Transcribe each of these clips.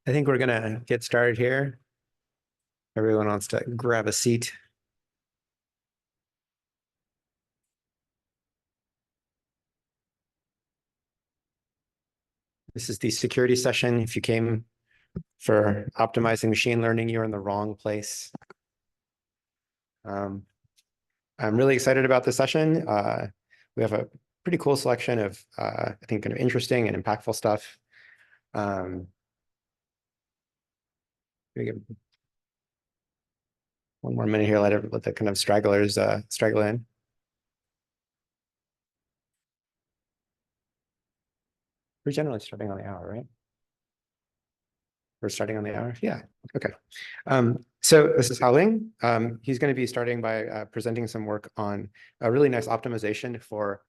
I think we're gonna get started here. Everyone wants to grab a seat. This is the security session. If you came for optimizing machine learning, you're in the wrong place. I'm really excited about this session. We have a pretty cool selection of, I think, kind of interesting and impactful stuff. Give one more minute here, let the kind of stragglers straggle in. We're generally starting on the hour, right? We're starting on the hour? Yeah, okay. So this is Ling. He's going to be starting by presenting some work on a really nice optimization for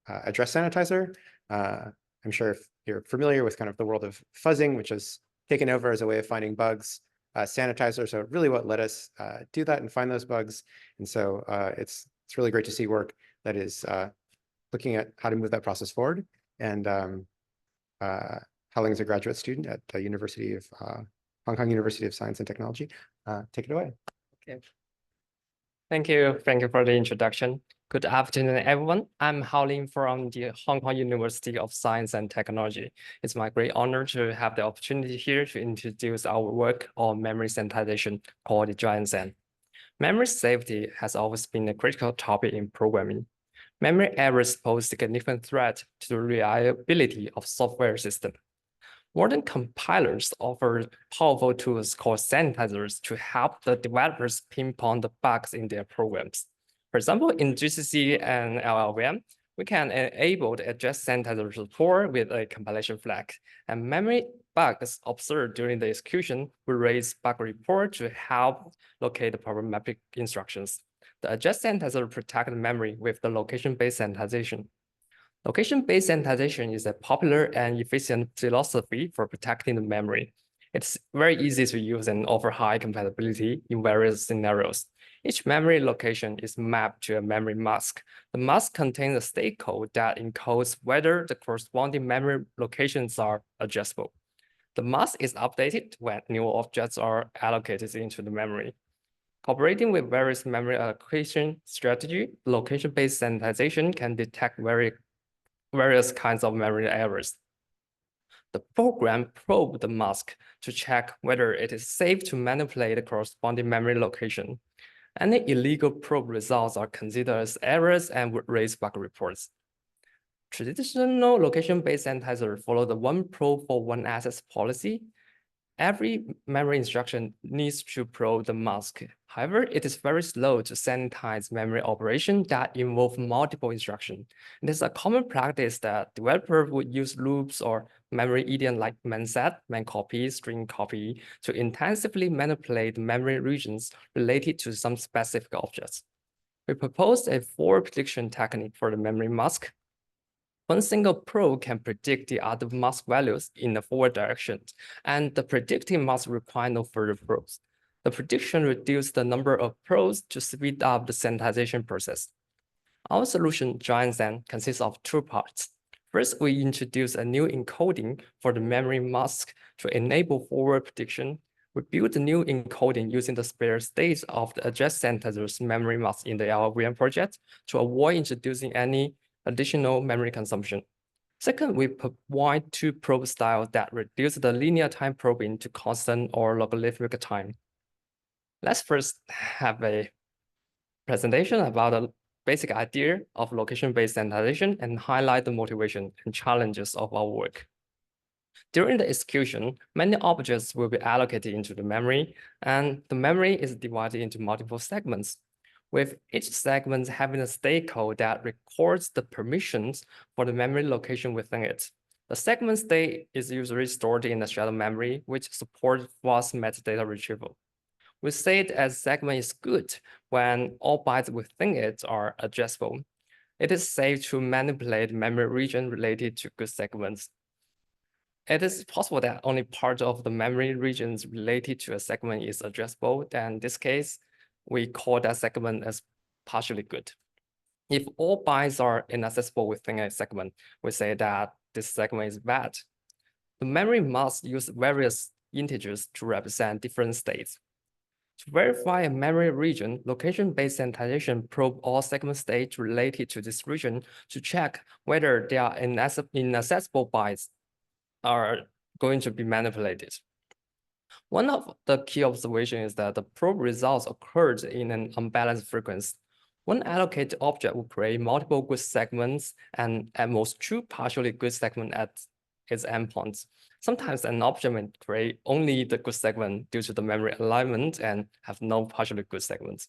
address sanitizer. I'm sure if you're familiar with kind of the world of fuzzing, which has taken over as a way of finding bugs, sanitizer. So really what let us do that and find those bugs. And so it's really great to see work that is looking at how to move that process forward. And Heqing is a graduate student at the University of Hong Kong University of Science and Technology. Take it away. Okay. Thank you. Thank you for the introduction. Good afternoon, everyone. I'm Heqing from the Hong Kong University of Science and Technology. It's my great honor to have the opportunity here to introduce our work on memory sanitization called GIANTSAN. Memory safety has always been a critical topic in programming. Memory errors pose a significant threat to the reliability of software systems. Modern compilers offer powerful tools called sanitizers to help the developers pinpoint the bugs in their programs. For example, in GCC and LLVM, we can enable the address sanitizer support with a compilation flag, and memory bugs observed during the execution will raise bug report to help locate the problematic instructions. The address sanitizer protects memory with the location-based sanitization. Location-based sanitization is a popular and efficient philosophy for protecting the memory. It's very easy to use and offer high compatibility in various scenarios. Each memory location is mapped to a memory mask. The mask contains a state code that encodes whether the corresponding memory locations are adjustable. The mask is updated when new objects are allocated into the memory. Cooperating with various memory allocation strategy, location-based sanitization can detect various kinds of memory errors. The program probes the mask to check whether it is safe to manipulate the corresponding memory location. Any illegal probe results are considered as errors and would raise bug reports. Traditional location-based sanitizer follow the one probe for one access policy. Every memory instruction needs to probe the mask. However, it is very slow to sanitize memory operations that involve multiple instructions. It is a common practice that developers would use loops or memory idiom like man set, man copy, string copy to intensively manipulate memory regions related to some specific objects. We proposed a forward prediction technique for the memory mask. One single probe can predict the other mask values in the forward direction, and the predicting mask requires no further probes. The prediction reduces the number of probes to speed up the sanitization process. Our solution, GIANTSAN, consists of two parts. First, we introduce a new encoding for the memory mask to enable forward prediction. We build a new encoding using the spare state of the address sanitizer's memory mask in the LLVM project to avoid introducing any additional memory consumption. Second, we provide two probe styles that reduce the linear time probing to constant or logarithmic time. Let's first have a presentation about the basic idea of location-based sanitization and highlight the motivation and challenges of our work. During the execution, many objects will be allocated into the memory, and the memory is divided into multiple segments, with each segment having a state code that records the permissions for the memory location within it. The segment state is usually stored in the shadow memory, which supports fast metadata retrieval. We say that segment is good when all bytes within it are adjustable. It is safe to manipulate memory region related to good segments. It is possible that only part of the memory regions related to a segment is adjustable. Then in this case, we call that segment as partially good. If all bytes are inaccessible within a segment, we say that this segment is bad. The memory must use various integers to represent different states. To verify a memory region, location-based sanitization probe all segment states related to this region to check whether they are inaccessible bytes are going to be manipulated. One of the key observations is that the probe results occurred in an unbalanced frequency. One allocated object will create multiple good segments and at most two partially good segments at its endpoints. Sometimes an object may create only the good segment due to the memory alignment and have no partially good segments.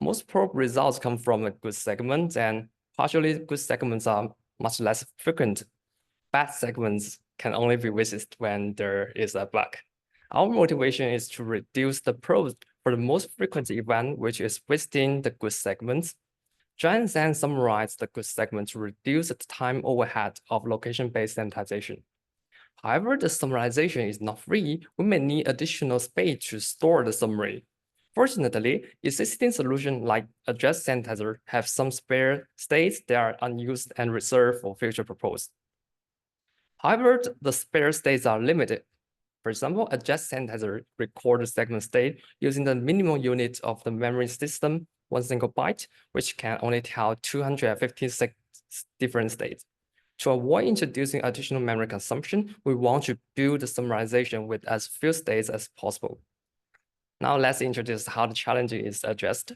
Most probe results come from a good segment, and partially good segments are much less frequent. Bad segments can only be visited when there is a bug. Our motivation is to reduce the probes for the most frequent event, which is visiting the good segments. GIANTSAN summarized the good segment to reduce the time overhead of location-based sanitization. However, the summarization is not free. We may need additional space to store the summary. Fortunately, existing solutions like address sanitizer have some spare states that are unused and reserved for future purpose. However, the spare states are limited. For example, address sanitizer records segment state using the minimum unit of the memory system, 1 single byte, which can only tell 256 different states. To avoid introducing additional memory consumption, we want to build the summarization with as few states as possible. Now let's introduce how the challenge is addressed.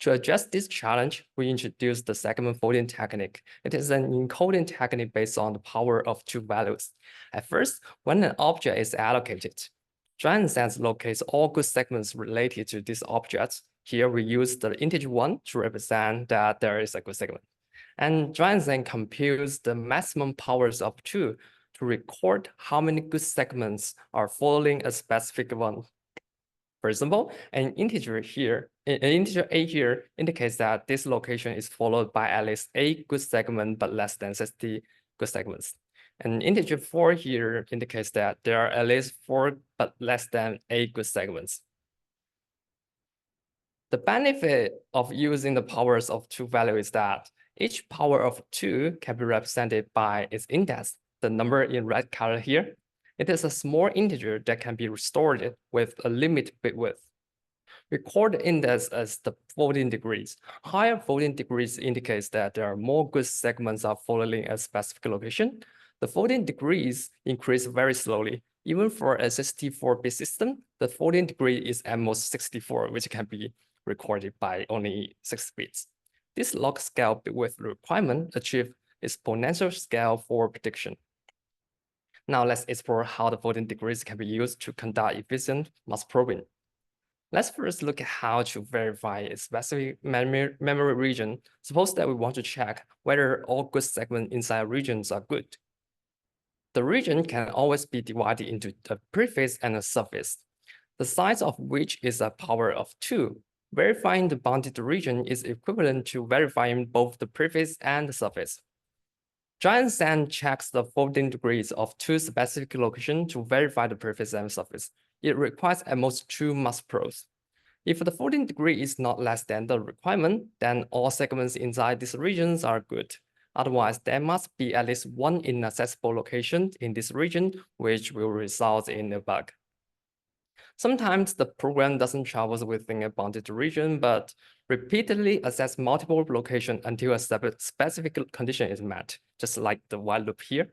To address this challenge, we introduced the segment folding technique. It is an encoding technique based on the power of two values. At first, when an object is allocated, GIANTSAN locates all good segments related to this object. Here we use the integer 1 to represent that there is a good segment. And GIANTSAN computes the maximum powers of 2 to record how many good segments are following a specific one. For example, an integer A here indicates that this location is followed by at least 8 good segments, but less than 60 good segments. And integer 4 here indicates that there are at least 4, but less than 8 good segments. The benefit of using the powers of 2 values is that each power of 2 can be represented by its index, the number in red color here. It is a small integer that can be restored with a limited bit width. Record the index as the folding degrees. Higher folding degrees indicates that there are more good segments are following a specific location. The folding degrees increase very slowly. Even for a 64-bit system, the folding degree is at most 64, which can be recorded by only 6 bits. This log scale bit width requirement achieves exponential scale for prediction. Now let's explore how the folding degrees can be used to conduct efficient mass probing. Let's first look at how to verify a specific memory region. Suppose that we want to check whether all good segments inside regions are good. The region can always be divided into a preface and a surface, the size of which is a power of 2. Verifying the bounded region is equivalent to verifying both the preface and the surface. GIANTSAN checks the folding degrees of 2 specific locations to verify the preface and surface. It requires at most 2 mass probes. If the folding degree is not less than the requirement, then all segments inside these regions are good. Otherwise, there must be at least 1 inaccessible location in this region, which will result in a bug. Sometimes the program doesn't travel within a bounded region, but repeatedly access multiple locations until a specific condition is met, just like the while loop here.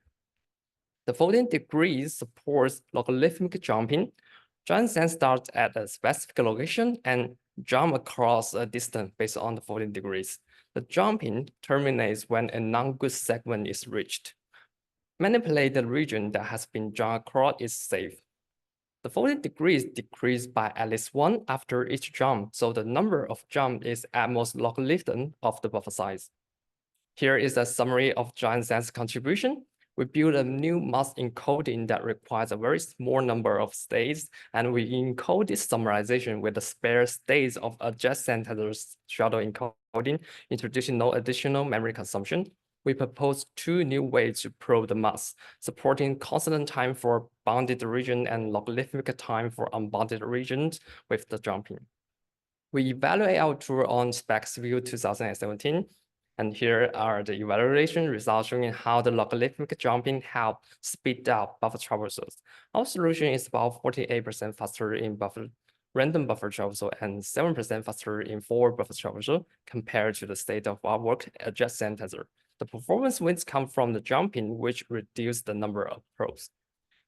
The folding degree supports logarithmic jumping. GIANTSAN starts at a specific location and jump across a distance based on the folding degrees. The jumping terminates when a non-good segment is reached. Manipulated region that has been jumped across is safe. The folding degrees decrease by at least 1 after each jump, so the number of jumps is at most logarithm of the buffer size. Here is a summary of GIANTSAN's contribution. We build a new mass encoding that requires a very small number of states, and we encode this summarization with the spare states of adjacent headers shadow encoding, introducing no additional memory consumption. We propose 2 new ways to probe the mass, supporting constant time for bounded region and logarithmic time for unbounded regions with the jumping. We evaluate our tool on SPECSView 2017. And here are the evaluation results showing how the logarithmic jumping help speed up buffer traversals. Our solution is about 48% faster in random buffer traversal and 7% faster in forward buffer traversal compared to the state of our work at GIANTSAN. The performance wins come from the jumping, which reduce the number of probes.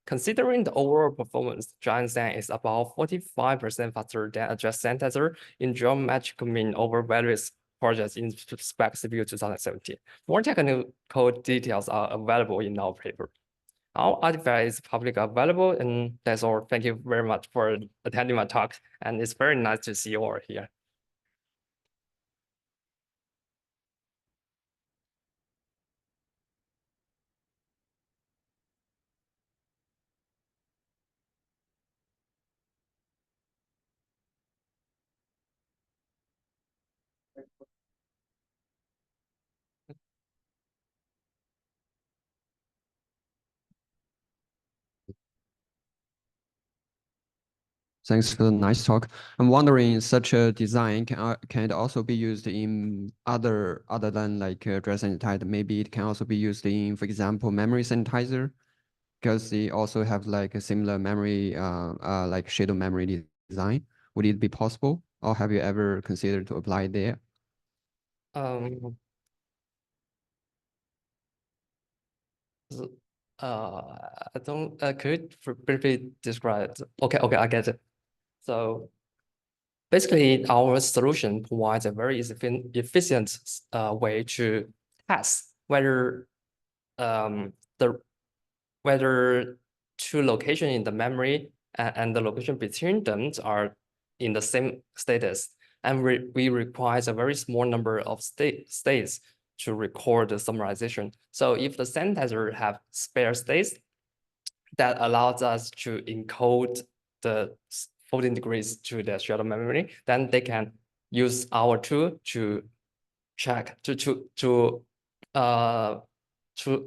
Considering the overall performance, GIANTSAN is about 45% faster than a GIANTSAN in geometric mean over various projects in Spec CPU 2017. More technical details are available in our paper. Our artifact is publicly available, and that's all. Thank you very much for attending my talk, and it's very nice to see you all here. Thanks for the nice talk. I'm wondering, such a design can it also be used in other than like dry sanitizer? Maybe it can also be used in, for example, memory sanitizer, because they also have like a similar memory, like shadow memory design. Would it be possible, or have you ever considered to apply it there? I don't. Could you briefly describe it? Okay, I get it. So basically, our solution provides a very efficient way to test whether whether two locations in the memory and the location between them are in the same status. And we require a very small number of states to record the summarization. So if the sanitizer have spare states, that allows us to encode the 14 degrees to the shadow memory, then they can use our tool to check to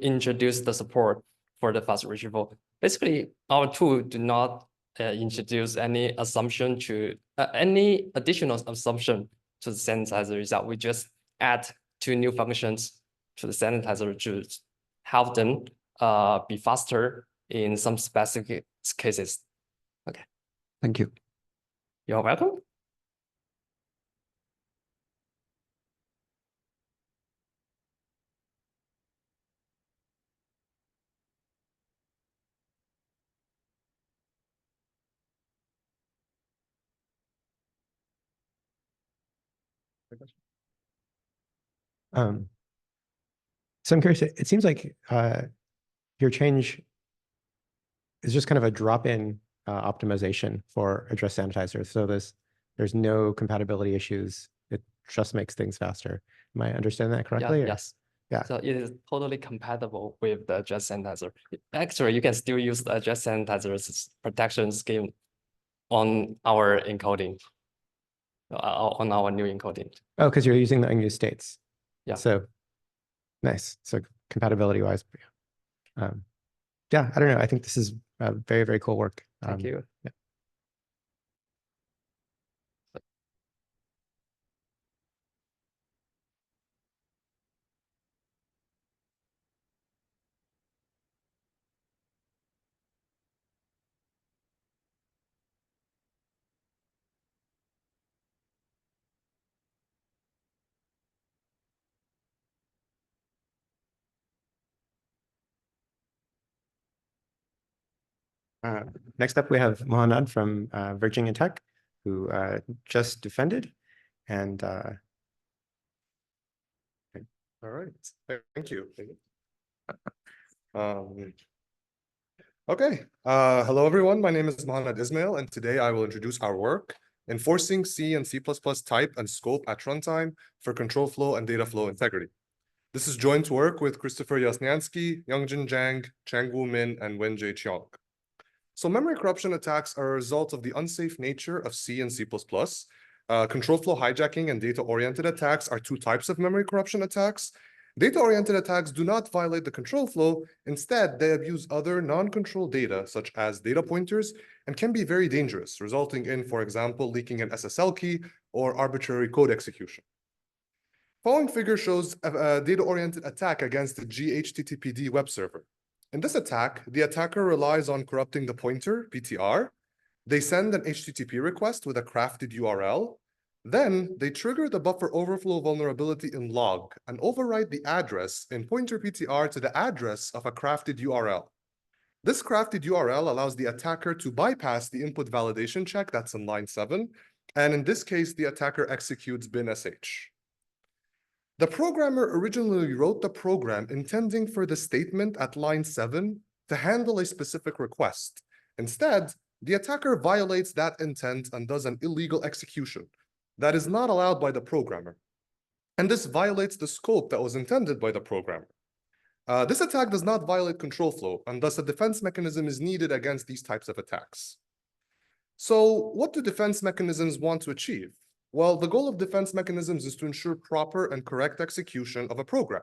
introduce the support for the fast retrieval. Basically, our tool do not introduce any assumption to any additional assumption to the sanitizer result. We just add two new functions to the sanitizer to help them be faster in some specific cases. Okay. Thank you. You're welcome. So I'm curious, it seems like your change is just kind of a drop-in optimization for address sanitizer. So there's no compatibility issues. It just makes things faster. Am I understanding that correctly? Yeah, or? yes. Yeah. So it is totally compatible with the address sanitizer. Actually, you can still use the address sanitizer's protection scheme on our encoding, on our new encoding. Oh, because you're using the unused states. Yeah. So nice. So compatibility wise, yeah, I don't know. I think this is very, very cool work. Thank you. Yeah. Next up, we have Mohannad from Virginia Tech, who just defended. And all right, thank you. Okay, hello everyone. My name is Mohannad Ismail, and today I will introduce our work enforcing C and C++ type and scope at runtime for control flow and data flow integrity. This is joint work with Christopher Jelesnianski, Yeongjin Jang, Changwoo Min, and Wenjie Xiong. So memory corruption attacks are a result of the unsafe nature of C and C++. Control flow hijacking and data-oriented attacks are two types of memory corruption attacks. Data-oriented attacks do not violate the control flow. Instead, they abuse other non-control data, such as data pointers, and can be very dangerous, resulting in, for example, leaking an SSL key or arbitrary code execution. Following figure shows a data-oriented attack against the GHTTPD web server. In this attack, the attacker relies on corrupting the pointer, PTR. They send an HTTP request with a crafted URL. Then they trigger the buffer overflow vulnerability in log and overwrite the address in pointer PTR to the address of a crafted URL. This crafted URL allows the attacker to bypass the input validation check that's in line 7. And in this case, the attacker executes bin.sh. The programmer originally wrote the program intending for the statement at line 7 to handle a specific request. Instead, the attacker violates that intent and does an illegal execution that is not allowed by the programmer. And this violates the scope that was intended by the programmer. This attack does not violate control flow, and thus a defense mechanism is needed against these types of attacks. So what do defense mechanisms want to achieve? Well, the goal of defense mechanisms is to ensure proper and correct execution of a program.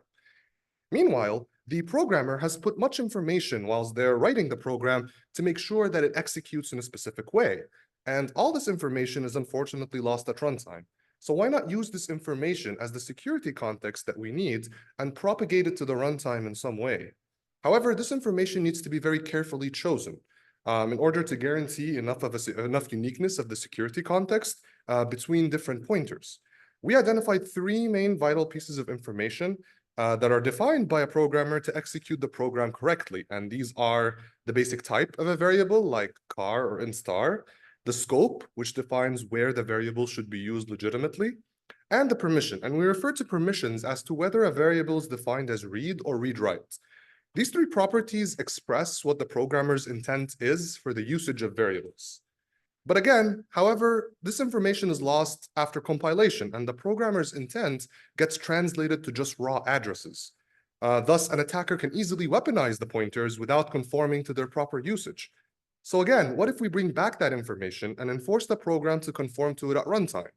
Meanwhile, the programmer has put much information whilst they're writing the program to make sure that it executes in a specific way. And all this information is unfortunately lost at runtime. So why not use this information as the security context that we need and propagate it to the runtime in some way? However, this information needs to be very carefully chosen in order to guarantee enough uniqueness of the security context between different pointers. We identified 3 main vital pieces of information that are defined by a programmer to execute the program correctly. And these are the basic type of a variable like car or instar, the scope, which defines where the variable should be used legitimately, and the permission. And we refer to permissions as to whether a variable is defined as read or read-write. These 3 properties express what the programmer's intent is for the usage of variables. But again, however, this information is lost after compilation, and the programmer's intent gets translated to just raw addresses. Thus, an attacker can easily weaponize the pointers without conforming to their proper usage. So again, what if we bring back that information and enforce the program to conform to it at runtime?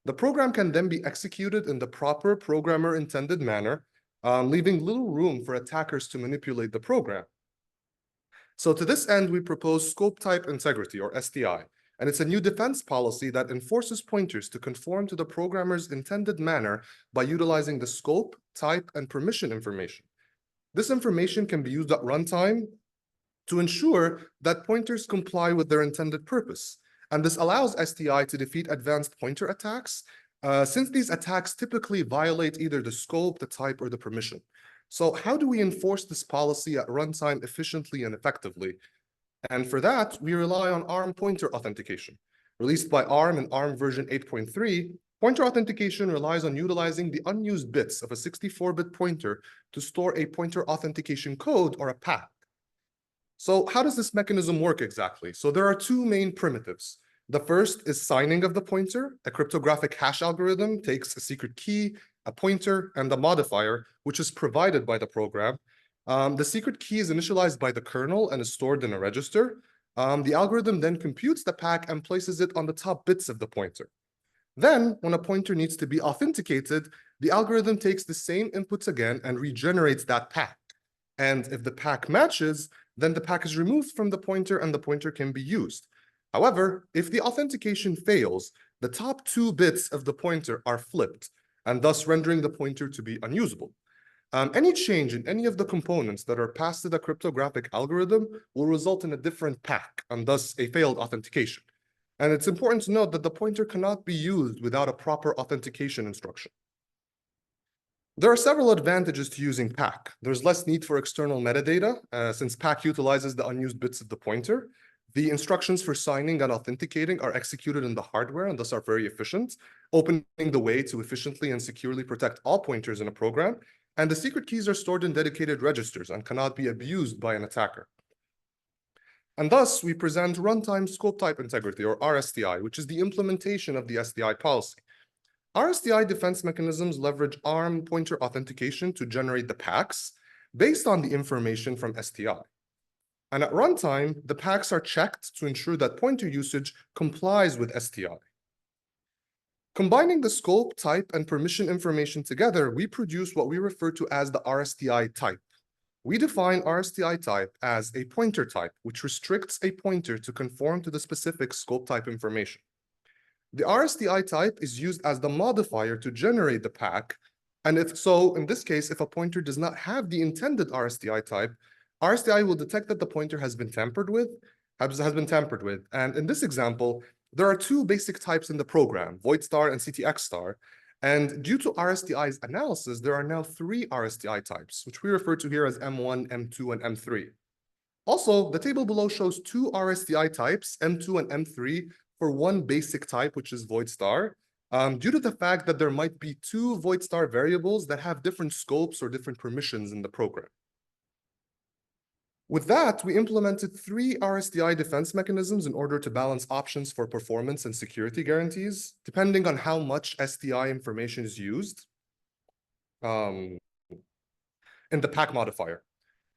The program can then be executed in the proper programmer-intended manner, leaving little room for attackers to manipulate the program. So to this end, we propose scope type integrity, or STI, and it's a new defense policy that enforces pointers to conform to the programmer's intended manner by utilizing the scope, type, and permission information. This information can be used at runtime to ensure that pointers comply with their intended purpose. And this allows STI to defeat advanced pointer attacks, since these attacks typically violate either the scope, the type, or the permission. So how do we enforce this policy at runtime efficiently and effectively? And for that, we rely on ARM pointer authentication. Released by ARM in ARM version 8.3, pointer authentication relies on utilizing the unused bits of a 64-bit pointer to store a pointer authentication code or a path. So how does this mechanism work exactly? So there are 2 main primitives. The first is signing of the pointer. A cryptographic hash algorithm takes a secret key, a pointer, and a modifier, which is provided by the program. The secret key is initialized by the kernel and is stored in a register. The algorithm then computes the pack and places it on the top bits of the pointer. Then, when a pointer needs to be authenticated, the algorithm takes the same inputs again and regenerates that pack. And if the pack matches, then the pack is removed from the pointer and the pointer can be used. However, if the authentication fails, the top 2 bits of the pointer are flipped, and thus rendering the pointer to be unusable. Any change in any of the components that are passed to the cryptographic algorithm will result in a different pack, and thus a failed authentication. And it's important to note that the pointer cannot be used without a proper authentication instruction. There are several advantages to using pack. There's less need for external metadata, since pack utilizes the unused bits of the pointer. The instructions for signing and authenticating are executed in the hardware and thus are very efficient, opening the way to efficiently and securely protect all pointers in a program. And the secret keys are stored in dedicated registers and cannot be abused by an attacker. And thus, we present runtime scope type integrity, or RSTI, which is the implementation of the STI policy. RSTI defense mechanisms leverage ARM pointer authentication to generate the packs based on the information from STI. And at runtime, the packs are checked to ensure that pointer usage complies with STI. Combining the scope, type, and permission information together, we produce what we refer to as the RSTI type. We define RSTI type as a pointer type, which restricts a pointer to conform to the specific scope type information. The RSTI type is used as the modifier to generate the pack And if so, in this case, if a pointer does not have the intended RSTI type, RSTI will detect that the pointer has been tampered with, And in this example, there are two basic types in the program, void star and CTX star. And due to RSTI's analysis, there are now three RSTI types, which we refer to here as M1, M2, and M3. Also, the table below shows two RSTI types, M2 and M3, for one basic type, which is void star, due to the fact that there might be two void star variables that have different scopes or different permissions in the program. With that, we implemented three RSTI defense mechanisms in order to balance options for performance and security guarantees, depending on how much STI information is used in the pack modifier.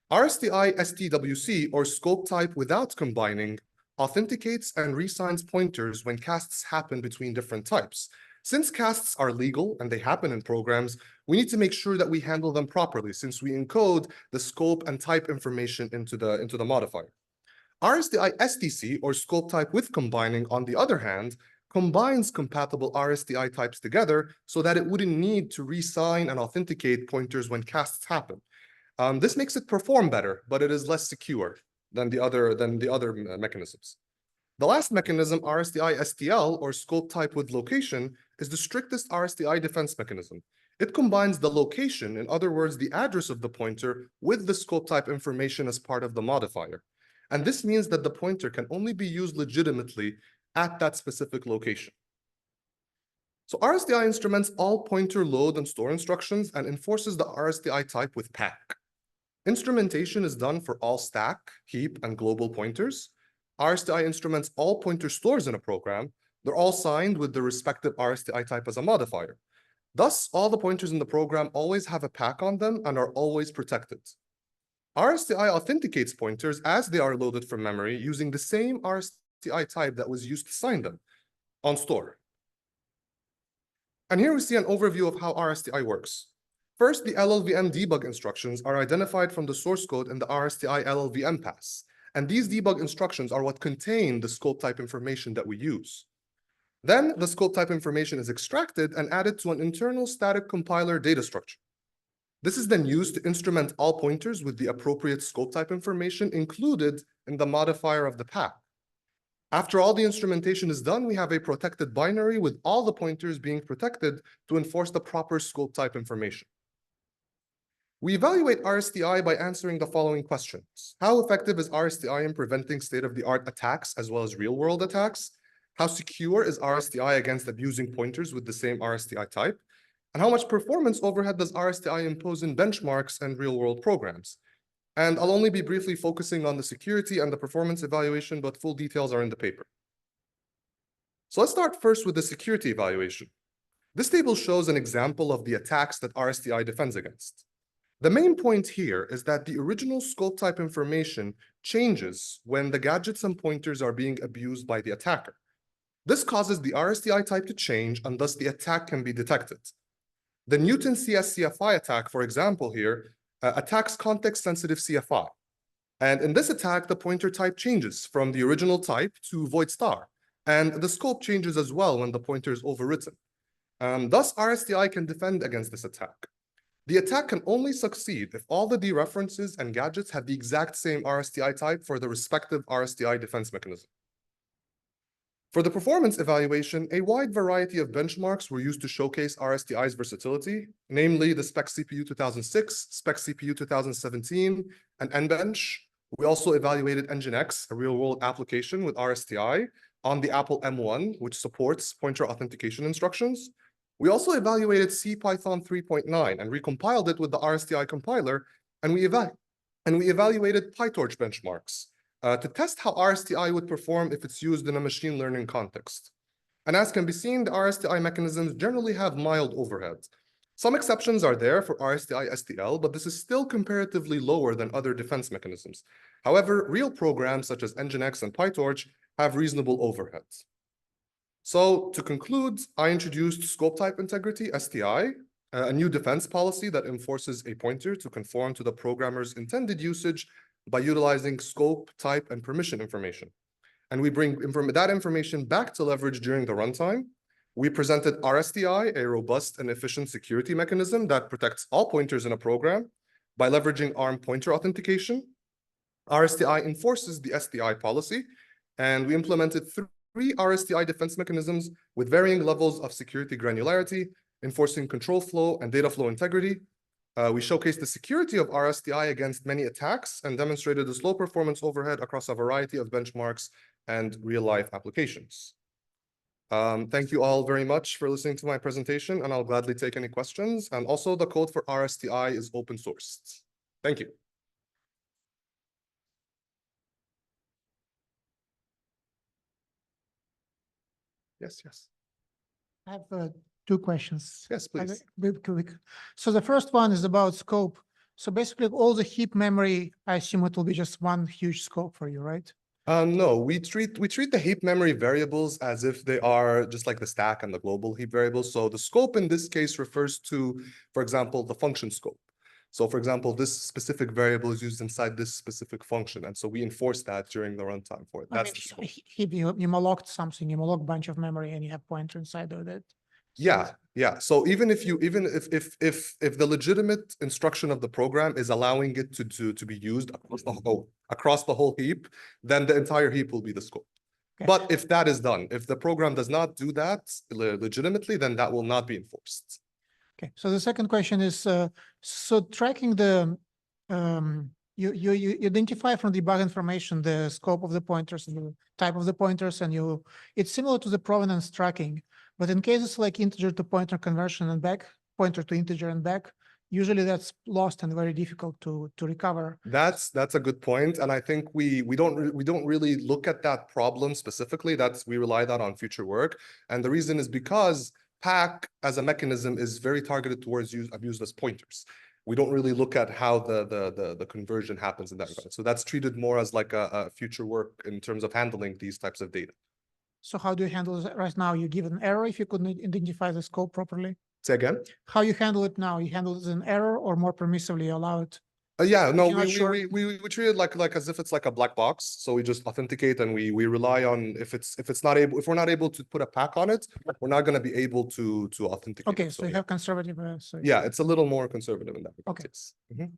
RSTI STWC, or scope type without combining, authenticates and reassigns pointers when casts happen between different types. Since casts are legal and they happen in programs, we need to make sure that we handle them properly since we encode the scope and type information into the modifier. RSTI STC, or scope type with combining, on the other hand, combines compatible RSTI types together so that it wouldn't need to reassign and authenticate pointers when casts happen. This makes it perform better, but it is less secure than the other mechanisms. The last mechanism, RSTI STL, or scope type with location, is the strictest RSTI defense mechanism. It combines the location, in other words, the address of the pointer, with the scope type information as part of the modifier. And this means that the pointer can only be used legitimately at that specific location. So RSTI instruments all pointer load and store instructions and enforces the RSTI type with pack. Instrumentation is done for all stack, heap, and global pointers. RSTI instruments all pointer stores in a program. They're all signed with the respective RSTI type as a modifier. Thus, all the pointers in the program always have a pack on them and are always protected. RSTI authenticates pointers as they are loaded from memory using the same RSTI type that was used to sign them on store. And here we see an overview of how RSTI works. First, the LLVM debug instructions are identified from the source code in the RSTI LLVM pass. And these debug instructions are what contain the scope type information that we use. Then the scope type information is extracted and added to an internal static compiler data structure. This is then used to instrument all pointers with the appropriate scope type information included in the modifier of the pack. After all the instrumentation is done, we have a protected binary with all the pointers being protected to enforce the proper scope type information. We evaluate RSTI by answering the following questions. How effective is RSTI in preventing state-of-the-art attacks as well as real-world attacks? How secure is RSTI against abusing pointers with the same RSTI type? And how much performance overhead does RSTI impose in benchmarks and real-world programs? And I'll only be briefly focusing on the security and the performance evaluation, but full details are in the paper. So let's start first with the security evaluation. This table shows an example of the attacks that RSTI defends against. The main point here is that the original scope type information changes when the gadgets and pointers are being abused by the attacker. This causes the RSTI type to change, and thus the attack can be detected. The Newton CS-CFI attack, for example here, attacks context-sensitive CFI. And in this attack, the pointer type changes from the original type to void star, and the scope changes as well when the pointer is overwritten. Thus, RSTI can defend against this attack. The attack can only succeed if all the dereferences and gadgets have the exact same RSTI type for the respective RSTI defense mechanism. For the performance evaluation, a wide variety of benchmarks were used to showcase RSTI's versatility, namely the Spec CPU 2006, Spec CPU 2017, and NBench. We also evaluated Nginx, a real-world application with RSTI, on the Apple M1, which supports pointer authentication instructions. We also evaluated CPython 3.9 and recompiled it with the RSTI compiler, and we evaluated PyTorch benchmarks to test how RSTI would perform if it's used in a machine learning context. And as can be seen, the RSTI mechanisms generally have mild overhead. Some exceptions are there for RSTI STL, but this is still comparatively lower than other defense mechanisms. However, real programs such as Nginx and PyTorch have reasonable overheads. So to conclude, I introduced scope type integrity, STI, a new defense policy that enforces a pointer to conform to the programmer's intended usage by utilizing scope, type, and permission information. And we bring that information back to leverage during the runtime. We presented RSTI, a robust and efficient security mechanism that protects all pointers in a program by leveraging ARM pointer authentication. RSTI enforces the STI policy, and we implemented three RSTI defense mechanisms with varying levels of security granularity, enforcing control flow and data flow integrity. We showcased the security of RSTI against many attacks and demonstrated the slow performance overhead across a variety of benchmarks and real-life applications. Thank you all very much for listening to my presentation, and I'll gladly take any questions. And also, the code for RSTI is open sourced. Thank you. Yes, yes. I have two questions. Yes, please. Quick. So the first one is about scope. So basically, all the heap memory, I assume it will be just one huge scope for you, right? No, we treat the heap memory variables as if they are just like the stack and the global heap variables. So the scope in this case refers to, for example, the function scope. So for example, this specific variable is used inside this specific function. And so we enforce that during the runtime for it. That's the scope. Heap, you malloc something, you malloc bunch of memory and you have pointer inside of that. Yeah, yeah. So even if the legitimate instruction of the program is allowing it to be used across the whole heap, then the entire heap will be the scope. Okay. But if that is done, if the program does not do that legitimately, then that will not be enforced. Okay. So the second question is, so tracking the you identify from the bug information the scope of the pointers and the type of the pointers, and it's similar to the provenance tracking. But in cases like integer to pointer conversion and back, pointer to integer and back, usually that's lost and very difficult to recover. That's a good point, and I think we don't really look at that problem specifically. We rely that on future work, and the reason is because pack as a mechanism is very targeted towards use of useless pointers. We don't really look at how the conversion happens in that regard. So that's treated more as like a future work in terms of handling these types of data. So how do you handle it right now? You give an error if you couldn't identify the scope properly? Say again? How you handle it now? You handle it as an error or more permissively allow it? Yeah, no, you're not sure. we treat it like as if it's like a black box. So we just authenticate and we rely on if we're not able to put a pack on it, we're not going to be able to authenticate. Okay, so you have conservative. Yeah, it's a little more conservative in that regard. Okay. Yes. Mhm.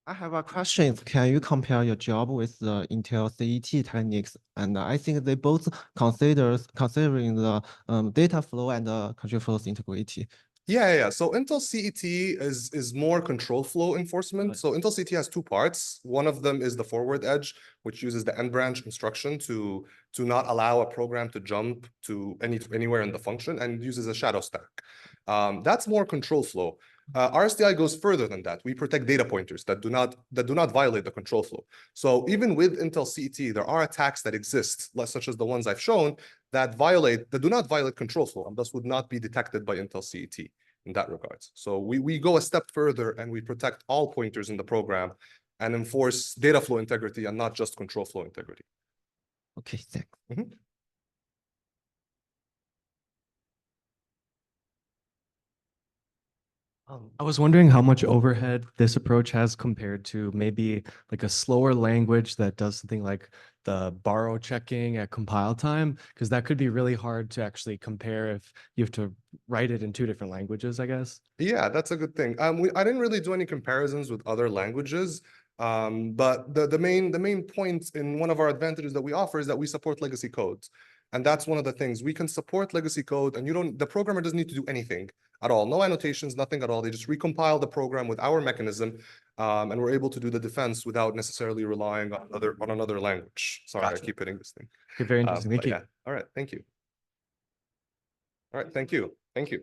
I have a question. Can you compare your job with the Intel CET techniques? And I think they both considering the data flow and the control flows integrity. Yeah. So Intel CET is more control flow enforcement. So Intel CET has two parts. One of them is the forward edge, which uses the end branch instruction to not allow a program to jump to anywhere in the function, and uses a shadow stack. That's more control flow. RSTI goes further than that. We protect data pointers that do not violate the control flow. So even with Intel CET, there are attacks that exist, such as the ones I've shown, that do not violate control flow, and thus would not be detected by Intel CET in that regard. So we go a step further and we protect all pointers in the program and enforce data flow integrity and not just control flow integrity. Okay, thanks. Mm-hmm. I was wondering how much overhead this approach has compared to maybe like a slower language that does something like the borrow checking at compile time, because that could be really hard to actually compare if you have to write it in two different languages, I guess. Yeah, that's a good thing. I didn't really do any comparisons with other languages, but the main point in one of our advantages that we offer is that we support legacy codes. And that's one of the things. We can support legacy code, and the programmer doesn't need to do anything at all. No annotations, nothing at all. They just recompile the program with our mechanism, and we're able to do the defense without necessarily relying on another language. Sorry, Gotcha. I keep hitting this thing. Okay, very interesting. Thank you. Yeah. All right, thank you. All right, thank you. Thank you.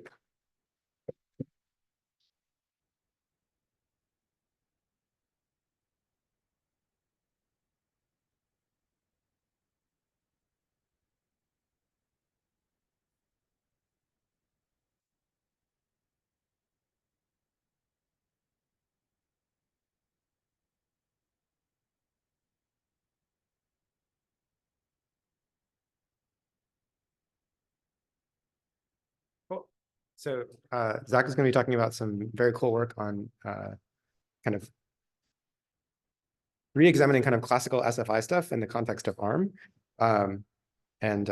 Cool. So Zach is going to be talking about some very cool work on kind of re-examining kind of classical SFI stuff in the context of ARM. And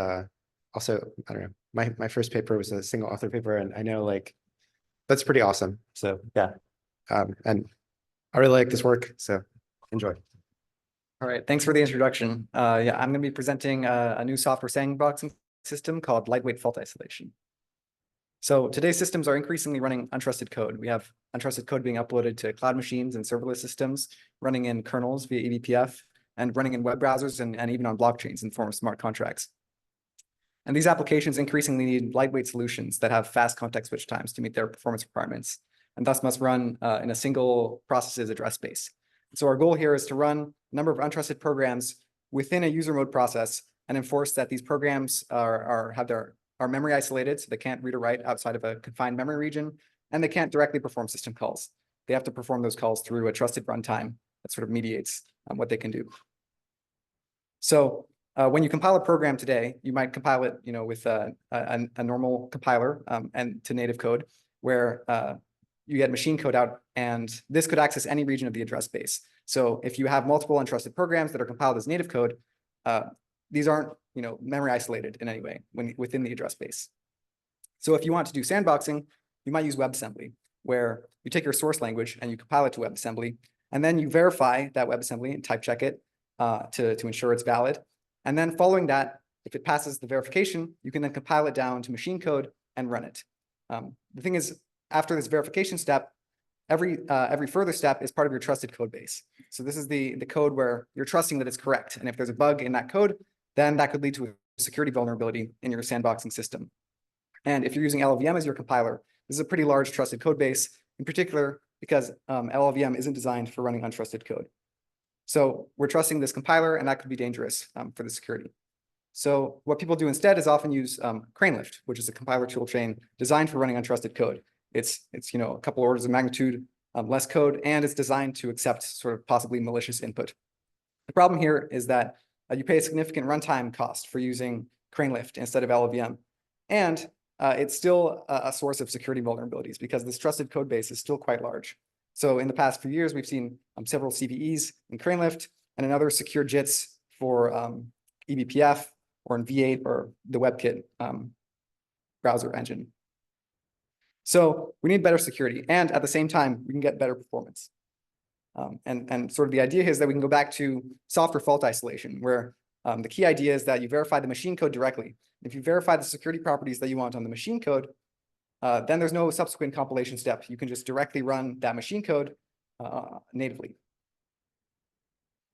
also, I don't know, my first paper was a single author paper, and I know like that's pretty awesome. So yeah, and I really like this work, so enjoy. All right, thanks for the introduction. Yeah, I'm going to be presenting a new software sandboxing system called lightweight fault isolation. So today's systems are increasingly running untrusted code. We have untrusted code being uploaded to cloud machines and serverless systems, running in kernels via eBPF, and running in web browsers and even on blockchains in the form of smart contracts. And these applications increasingly need lightweight solutions that have fast context switch times to meet their performance requirements, and thus must run in a single process's address space. So our goal here is to run a number of untrusted programs within a user mode process and enforce that these programs are memory isolated, so they can't read or write outside of a confined memory region, and they can't directly perform system calls. They have to perform those calls through a trusted runtime that sort of mediates what they can do. So when you compile a program today, you might compile it, with a normal compiler and to native code, where you get machine code out, and this could access any region of the address space. So if you have multiple untrusted programs that are compiled as native code, these aren't, memory isolated in any way within the address space. So if you want to do sandboxing, you might use WebAssembly, where you take your source language and you compile it to WebAssembly, and then you verify that WebAssembly and type check it to ensure it's valid. And then following that, if it passes the verification, you can then compile it down to machine code and run it. The thing is, after this verification step, every further step is part of your trusted code base. So this is the code where you're trusting that it's correct. And if there's a bug in that code, then that could lead to a security vulnerability in your sandboxing system. And if you're using LLVM as your compiler, this is a pretty large trusted code base, in particular because LLVM isn't designed for running untrusted code. So we're trusting this compiler, and that could be dangerous for the security. So what people do instead is often use CraneLift, which is a compiler tool chain designed for running untrusted code. It's a couple orders of magnitude less code, and it's designed to accept sort of possibly malicious input. The problem here is that you pay a significant runtime cost for using CraneLift instead of LLVM, and it's still a source of security vulnerabilities because this trusted code base is still quite large. So in the past few years, we've seen several CVEs in CraneLift and another secure JITs for eBPF or in V8 or the WebKit browser engine. So we need better security, and at the same time, we can get better performance. And sort of the idea is that we can go back to software fault isolation, where the key idea is that you verify the machine code directly. If you verify the security properties that you want on the machine code, then there's no subsequent compilation step. You can just directly run that machine code natively.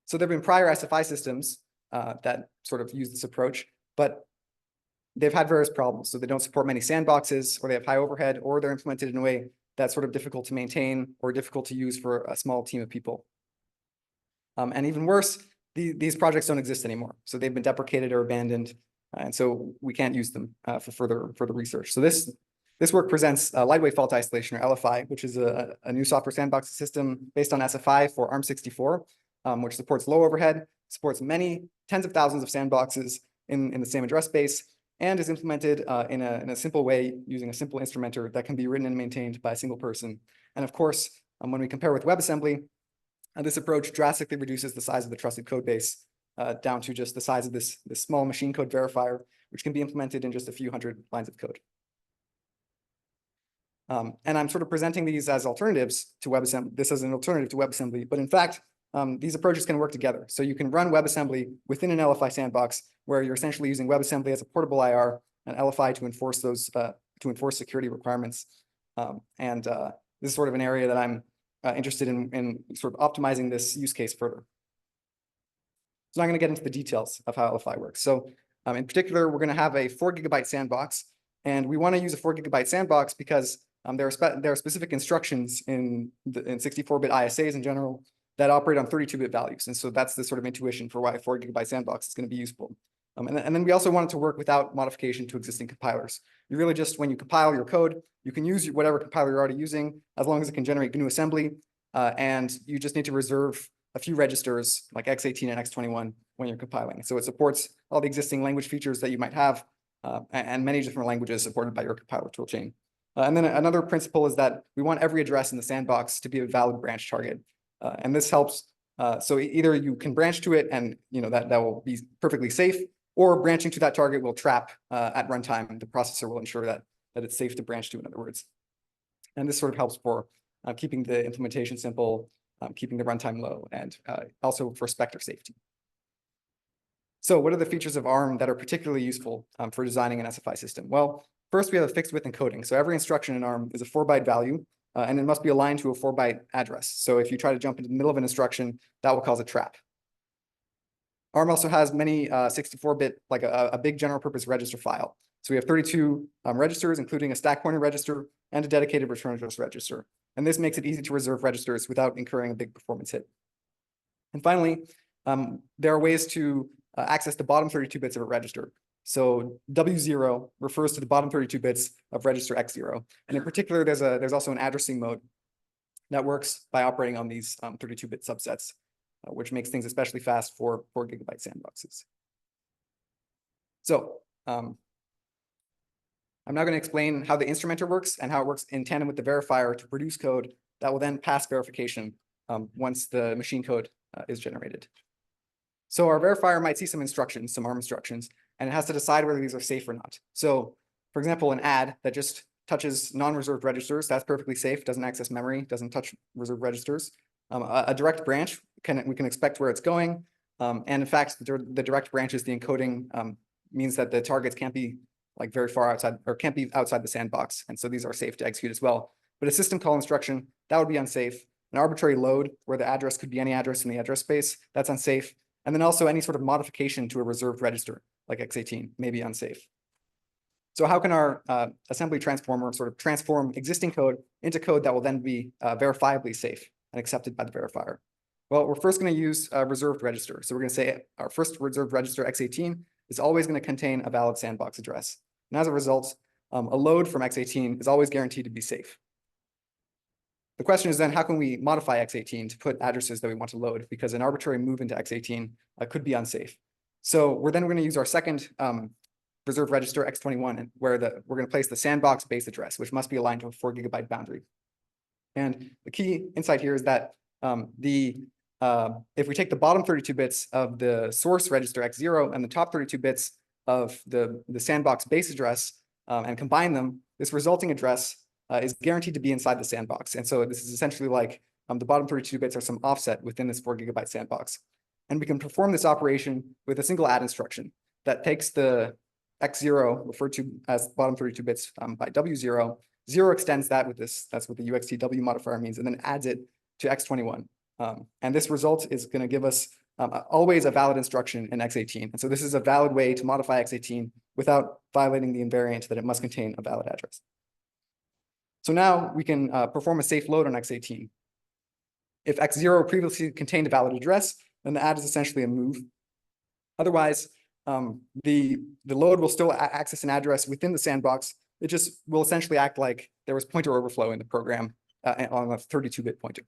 So there have been prior SFI systems that sort of use this approach, but they've had various problems. So they don't support many sandboxes, or they have high overhead, or they're implemented in a way that's sort of difficult to maintain or difficult to use for a small team of people. And even worse, these projects don't exist anymore. So they've been deprecated or abandoned, and so we can't use them for further research. So this work presents lightweight fault isolation, or LFI, which is a new software sandbox system based on SFI for ARM64, which supports low overhead, supports many tens of thousands of sandboxes in the same address space, and is implemented in a simple way using a simple instrumenter that can be written and maintained by a single person. And of course, when we compare with WebAssembly, this approach drastically reduces the size of the trusted code base down to just the size of this small machine code verifier, which can be implemented in just a few hundred lines of code. And I'm sort of presenting these as alternatives to WebAssembly. This is an alternative to WebAssembly, but in fact, these approaches can work together. So you can run WebAssembly within an LFI sandbox, where you're essentially using WebAssembly as a portable IR and LFI to enforce those security requirements. This is sort of an area that I'm interested in sort of optimizing this use case further. So I'm going to get into the details of how LFI works. So in particular, we're going to have a 4 GB sandbox, and we want to use a 4 GB sandbox because there are specific instructions in 64-bit ISAs in general that operate on 32-bit values. And so that's the sort of intuition for why a 4 GB sandbox is going to be useful. And then we also want it to work without modification to existing compilers. You really just, when you compile your code, you can use whatever compiler you're already using, as long as it can generate GNU assembly. And you just need to reserve a few registers like x18 and x21 when you're compiling. So it supports all the existing language features that you might have, and many different languages supported by your compiler toolchain. And then another principle is that we want every address in the sandbox to be a valid branch target. And this helps. So either you can branch to it, and that will be perfectly safe, or branching to that target will trap at runtime. The processor will ensure that it's safe to branch to, in other words. And this sort of helps for keeping the implementation simple, keeping the runtime low, and also for Spectre safety. So what are the features of ARM that are particularly useful for designing an SFI system? Well, first we have a fixed width encoding. So every instruction in ARM is a 4-byte value, and it must be aligned to a 4-byte address. So if you try to jump into the middle of an instruction, that will cause a trap. ARM also has many 64-bit, like a big general purpose register file. So we have 32 registers, including a stack pointer register and a dedicated return address register. And this makes it easy to reserve registers without incurring a big performance hit. And finally, there are ways to access the bottom 32 bits of a register. So W0 refers to the bottom 32 bits of register X0. And in particular, there's also an addressing mode that works by operating on these 32-bit subsets, which makes things especially fast for 4 GB sandboxes. So I'm now going to explain how the instrumenter works and how it works in tandem with the verifier to produce code that will then pass verification once the machine code is generated. So our verifier might see some instructions, some ARM instructions, and it has to decide whether these are safe or not. So for example, an add that just touches non-reserved registers, that's perfectly safe, doesn't access memory, doesn't touch reserved registers. A direct branch, we can expect where it's going. And in fact, the direct branches, the encoding means that the targets can't be like very far outside or can't be outside the sandbox. And so these are safe to execute as well. But a system call instruction, that would be unsafe. An arbitrary load where the address could be any address in the address space, that's unsafe. And then also any sort of modification to a reserved register like X18 may be unsafe. So how can our assembly transformer sort of transform existing code into code that will then be verifiably safe and accepted by the verifier? Well, we're first going to use a reserved register. So we're going to say our first reserved register X18 is always going to contain a valid sandbox address. And as a result, a load from X18 is always guaranteed to be safe. The question is then, how can we modify X18 to put addresses that we want to load? Because an arbitrary move into X18 could be unsafe. So we're going to use our second reserved register X21, where we're going to place the sandbox base address, which must be aligned to a 4 GB boundary. And the key insight here is that if we take the bottom 32 bits of the source register X0 and the top 32 bits of the sandbox base address and combine them, this resulting address is guaranteed to be inside the sandbox. And so this is essentially like the bottom 32 bits are some offset within this 4 GB sandbox. And we can perform this operation with a single add instruction that takes the X0, referred to as bottom 32 bits by W0, 0 extends that with this, that's what the UXTW modifier means, and then adds it to X21. And this result is going to give us always a valid instruction in X18. And so this is a valid way to modify X18 without violating the invariant that it must contain a valid address. So now we can perform a safe load on X18. If X0 previously contained a valid address, then the add is essentially a move. Otherwise, the load will still access an address within the sandbox. It just will essentially act like there was pointer overflow in the program on a 32-bit pointer.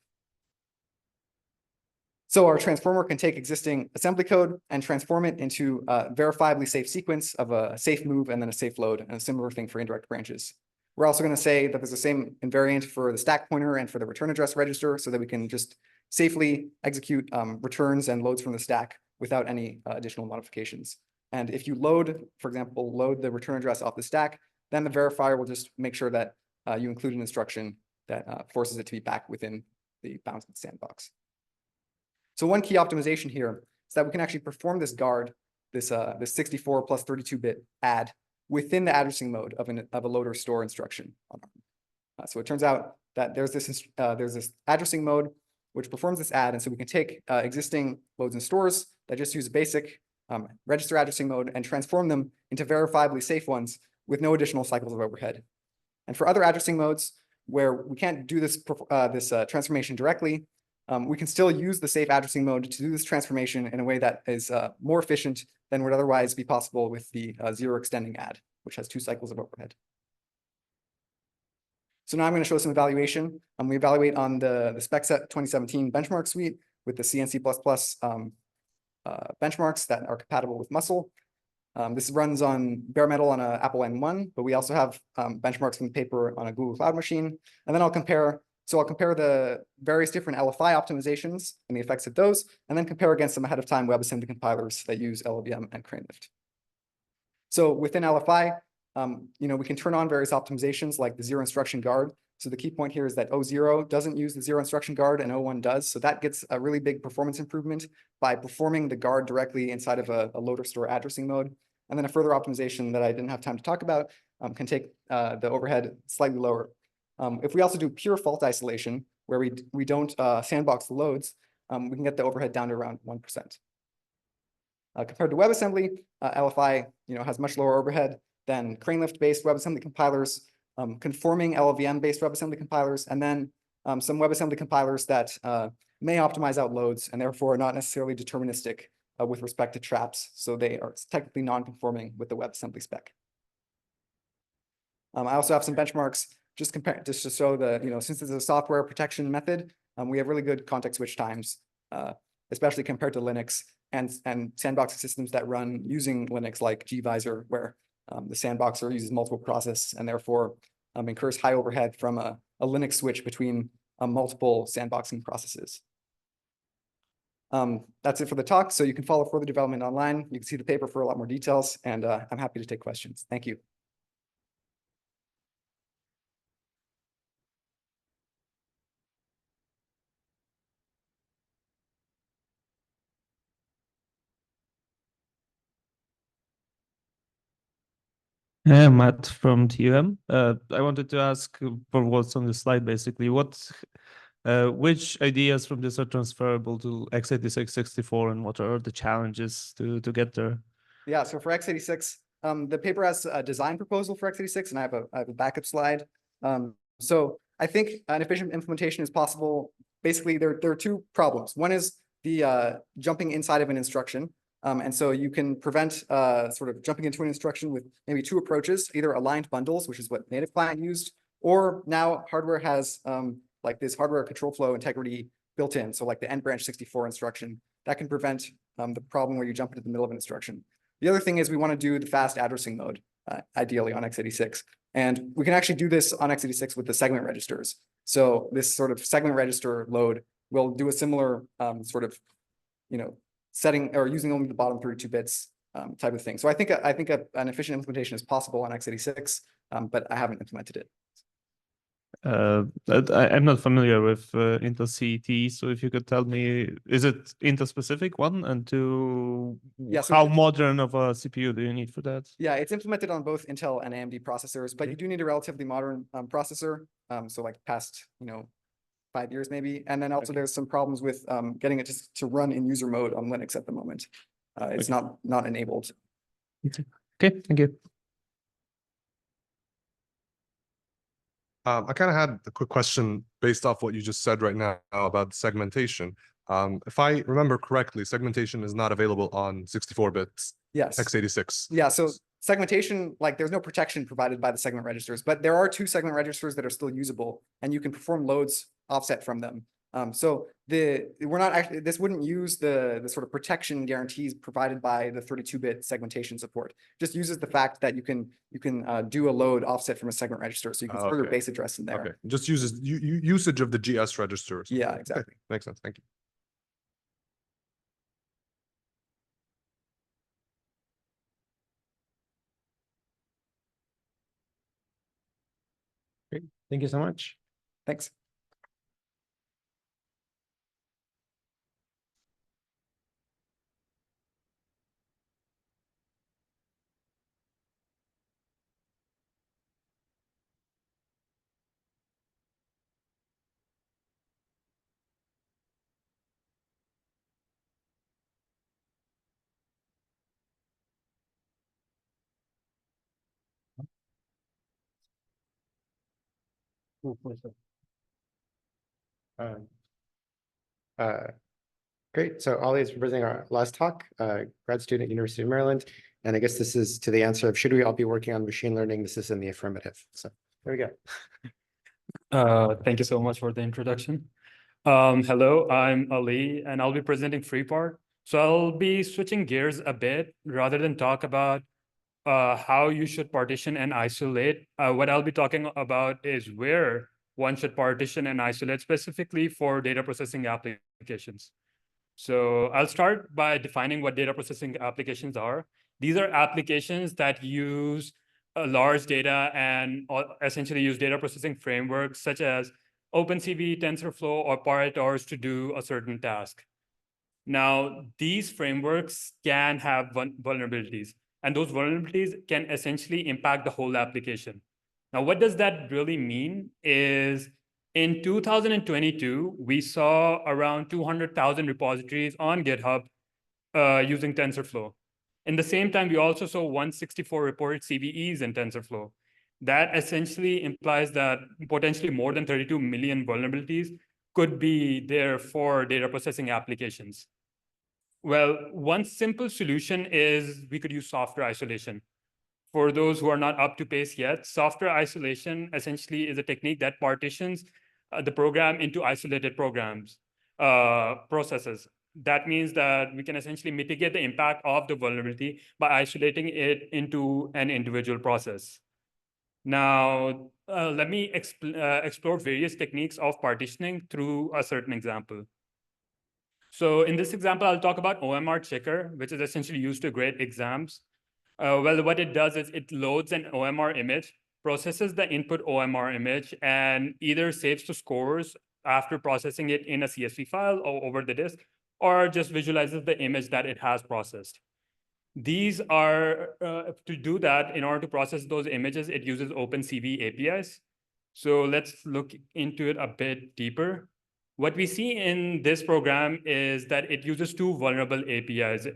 So our transformer can take existing assembly code and transform it into a verifiably safe sequence of a safe move and then a safe load, and a similar thing for indirect branches. We're also going to say that there's the same invariant for the stack pointer and for the return address register so that we can just safely execute returns and loads from the stack without any additional modifications. And if you load, for example, load the return address off the stack, then the verifier will just make sure that you include an instruction that forces it to be back within the bounds of the sandbox. So one key optimization here is that we can actually perform this guard, this 64 plus 32-bit add within the addressing mode of a load or store instruction on ARM. So it turns out that there's this addressing mode which performs this add, and so we can take existing loads and stores that just use basic register addressing mode and transform them into verifiably safe ones with no additional cycles of overhead. And for other addressing modes where we can't do this transformation directly, we can still use the safe addressing mode to do this transformation in a way that is more efficient than would otherwise be possible with the 0 extending add, which has 2 cycles of overhead. So now I'm going to show some evaluation. We evaluate on the SpecSet 2017 benchmark suite with the C and C++ benchmarks that are compatible with Muscle. This runs on bare metal on an Apple M1, but we also have benchmarks from the paper on a Google Cloud machine. And then I'll compare the various different LFI optimizations and the effects of those, and then compare against some ahead of time WebAssembly compilers that use LLVM and CraneLift. So within LFI, we can turn on various optimizations like the zero instruction guard. So the key point here is that O0 doesn't use the zero instruction guard and O1 does. So that gets a really big performance improvement by performing the guard directly inside of a loader store addressing mode. And then a further optimization that I didn't have time to talk about can take the overhead slightly lower. If we also do pure fault isolation, where we don't sandbox the loads, we can get the overhead down to around 1%. Compared to WebAssembly, LFI has much lower overhead than crane lift-based WebAssembly compilers, conforming LLVM-based WebAssembly compilers, and then some WebAssembly compilers that may optimize out loads and therefore are not necessarily deterministic with respect to traps. So they are technically non-conforming with the WebAssembly spec. I also have some benchmarks just to show the, since it's a software protection method, we have really good context switch times, especially compared to Linux and sandboxing systems that run using Linux like gvisor, where the sandboxer uses multiple processes and therefore incurs high overhead from a Linux switch between multiple sandboxing processes. That's it for the talk. So you can follow further development online. You can see the paper for a lot more details, and I'm happy to take questions. Thank you. Yeah, Matt from TUM. I wanted to ask for what's on the slide, basically. Which ideas from this are transferable to x86-64, and what are the challenges to get there? Yeah, so for x86, the paper has a design proposal for x86, and I have a backup slide. So I think an efficient implementation is possible. Basically, there are two problems. One is the jumping inside of an instruction. And so you can prevent sort of jumping into an instruction with maybe two approaches, either aligned bundles, which is what native client used, or now hardware has like this hardware control flow integrity built in. So like the end branch 64 instruction that can prevent the problem where you jump into the middle of an instruction. The other thing is we want to do the fast addressing mode, ideally on x86. And we can actually do this on x86 with the segment registers. So this sort of segment register load will do a similar sort of, setting or using only the bottom 32 bits type of thing. So I think an efficient implementation is possible on x86, but I haven't implemented it. I'm not familiar with Intel CET, so if you could tell me, is it Intel specific, one, and two, Yeah, so how modern of a CPU do you need for that? Yeah, it's implemented on both Intel and AMD processors, but you do need a relatively modern processor, so like past 5 years maybe. And then also there's some problems with getting it just to run in user mode on Linux at the moment. It's not enabled. Okay, thank you. I kind of had a quick question based off what you just said right now about segmentation. If I remember correctly, segmentation is not available on 64 bits. Yes. x86. Yeah, so segmentation, like there's no protection provided by the segment registers, but there are two segment registers that are still usable, and you can perform loads offset from them. So we're not actually, this wouldn't use the sort of protection guarantees provided by the 32-bit segmentation support. Just uses the fact that you can do a load offset from a segment register, so you can further base address in there. Okay, just uses usage of the GS registers. Yeah, exactly. Okay. Makes sense. Thank you. Great. Thank you so much. Thanks. Great. So Ollie is presenting our last talk, grad student at University of Maryland. And I guess this is to the answer of, should we all be working on machine learning? This is in the affirmative. So there we go. Thank you so much for the introduction. Hello, I'm Ali, and I'll be presenting FreePart. So I'll be switching gears a bit rather than talk about how you should partition and isolate. What I'll be talking about is where one should partition and isolate specifically for data processing applications. So I'll start by defining what data processing applications are. These are applications that use large data and essentially use data processing frameworks such as OpenCV, TensorFlow, or PyTorch to do a certain task. Now, these frameworks can have vulnerabilities, and those vulnerabilities can essentially impact the whole application. Now, what does that really mean is in 2022, we saw around 200,000 repositories on GitHub using TensorFlow. In the same time, we also saw 164 reported CVEs in TensorFlow. That essentially implies that potentially more than 32 million vulnerabilities could be there for data processing applications. Well, one simple solution is we could use software isolation. For those who are not up to pace yet, software isolation essentially is a technique that partitions the program into isolated processes. That means that we can essentially mitigate the impact of the vulnerability by isolating it into an individual process. Now, let me explore various techniques of partitioning through a certain example. So in this example, I'll talk about OMR checker, which is essentially used to grade exams. Well, what it does is it loads an OMR image, processes the input OMR image, and either saves the scores after processing it in a CSV file or over the disk, or just visualizes the image that it has processed. These are, to do that, in order to process those images, it uses OpenCV APIs. So let's look into it a bit deeper. What we see in this program is that it uses two vulnerable APIs,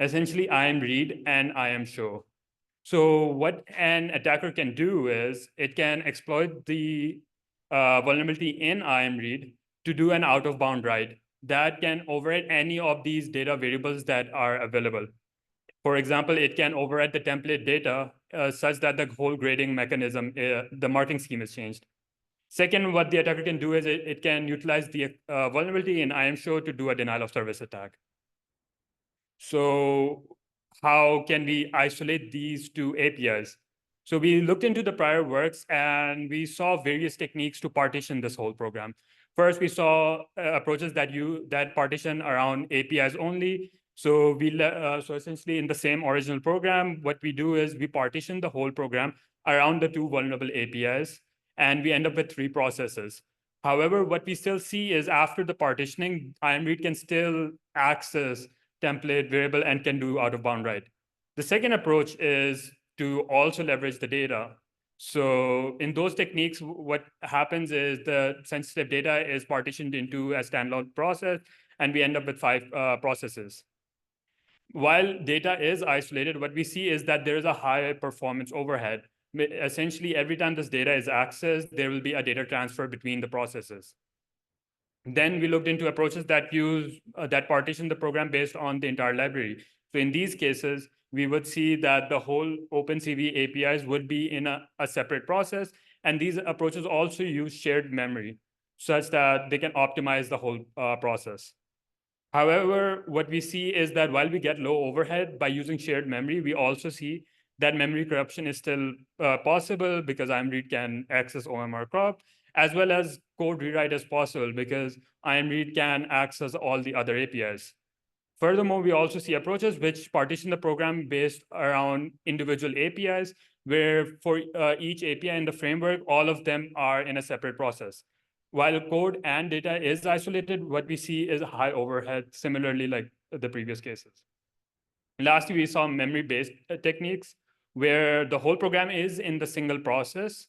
essentially IAMRead and IAMShow. So what an attacker can do is it can exploit the vulnerability in IAMRead to do an out-of-bound write that can override any of these data variables that are available. For example, it can override the template data such that the whole grading mechanism, the marking scheme is changed. Second, what the attacker can do is it can utilize the vulnerability in IAMShow to do a denial of service attack. So how can we isolate these two APIs? So we looked into the prior works and we saw various techniques to partition this whole program. First, we saw approaches that partition around APIs only. So so essentially in the same original program, what we do is we partition the whole program around the two vulnerable APIs, and we end up with 3 processes. However, what we still see is after the partitioning, IAMRead can still access template variable and can do out-of-bound write. The second approach is to also leverage the data. So in those techniques, what happens is the sensitive data is partitioned into a standalone process, and we end up with 5 processes. While data is isolated, what we see is that there is a high performance overhead. Essentially, every time this data is accessed, there will be a data transfer between the processes. Then we looked into approaches that that partition the program based on the entire library. So in these cases, we would see that the whole OpenCV APIs would be in a separate process. And these approaches also use shared memory such that they can optimize the whole process. However, what we see is that while we get low overhead by using shared memory, we also see that memory corruption is still possible because IAMRead can access OMR corrupt, as well as code rewrite is possible because IAMRead can access all the other APIs. Furthermore, we also see approaches which partition the program based around individual APIs, where for each API in the framework, all of them are in a separate process. While code and data is isolated, what we see is a high overhead, similarly like the previous cases. Lastly, we saw memory-based techniques where the whole program is in the single process.